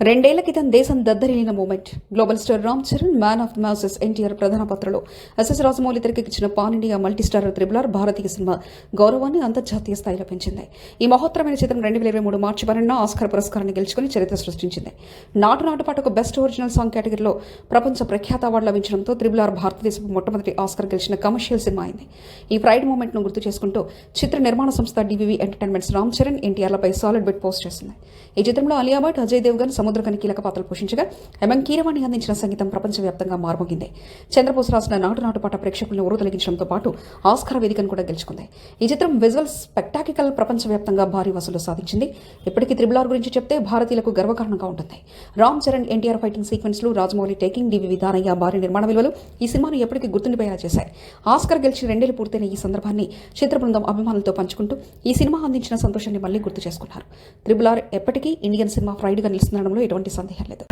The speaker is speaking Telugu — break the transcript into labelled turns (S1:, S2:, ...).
S1: రెండేళ్ల క్రితం దేశం దద్దరిల్లిన moment. Global star Ram Charan, man of the masses NTR ప్రధాన పాత్రలో ఎస్ఎస్ రాజమౌళి తెరకెక్కించిన pan India multistar Triple R భారతీయ సినిమా గౌరవాన్ని అంతర్జాతీయ స్థాయిలో పెంచింది. ఈ మహోత్తరమైన చిత్రం 2023 మార్చి 12న ఆస్కార్ పురస్కారాన్ని గెలుచుకుని చరిత్ర సృష్టించింది. నాటు పాటకు బెస్ట్ ఒరిజినల్ సాంగ్ కేటగిరీలో ప్రపంచ ప్రఖ్యాత అవార్డు లభించడంతో త్రిబుల్ ఆర్ భారతదేశపు మొట్టమొదటి ఆస్కార్ గెలిచిన కమర్షియల్ సినిమా అయింది. ఈ ప్రైడ్ మూమెంట్ ను గుర్తు చేసుకుంటూ చిత్ర నిర్మాణ సంస్థ డివివి ఎంటర్టైన్మెంట్స్ రామ్ చరణ్, ఎన్టీఆర్లపై సాలిడ్ బిట్ పోస్ట్ చేసింది. ఈ చిత్రంలో అలియా భట్, అజయ్ దేవ్గన్, సముద్రకని కీలక పాత్రలు పోషించగా ఎంఎం కీరవాణి అందించిన సంగీతం ప్రపంచవ్యాప్తంగా మార్మోగింది. చంద్రబోస్ రాసిన నాటు పాట ప్రేక్షకులను ఊరతొలగించడంతో పాటు ఆస్కార్ వేదికను కూడా గెలుచుకుంది. ఈ చిత్రం విజువల్ స్పెక్టాకికల్ ప్రపంచవ్యాప్తంగా భారీ వసూలు సాధించింది. ఇప్పటికీ త్రిబుల్ ఆర్ గురించి చెప్తే భారతీయులకు గర్వకారణంగా ఉంటుంది. రామ్ చరణ్, ఎన్టీఆర్ ఫైటింగ్ సీక్వెన్స్లు, రాజమౌళి టేకింగ్, డివివి దానయ్య భారీ నిర్మాణ విలువలు ఈ సినిమాను ఎప్పటికీ గుర్తుండిపోయేలా చేశాయి. ఆస్కార్ గెలిచి 2 ఏళ్లు పూర్తయిన ఈ సందర్భాన్ని చిత్ర బృందం అభిమానులతో పంచుకుంటూ ఈ సినిమా అందించిన సంతోషాన్ని మళ్లీ గుర్తు చేసుకున్నారు. త్రిబుల్ ఆర్ ఎప్పటికీ ఇండియన్ సినిమా ప్రైడ్గా నిలుస్తుండడంలో ఎటువంటి సందేహం లేదు.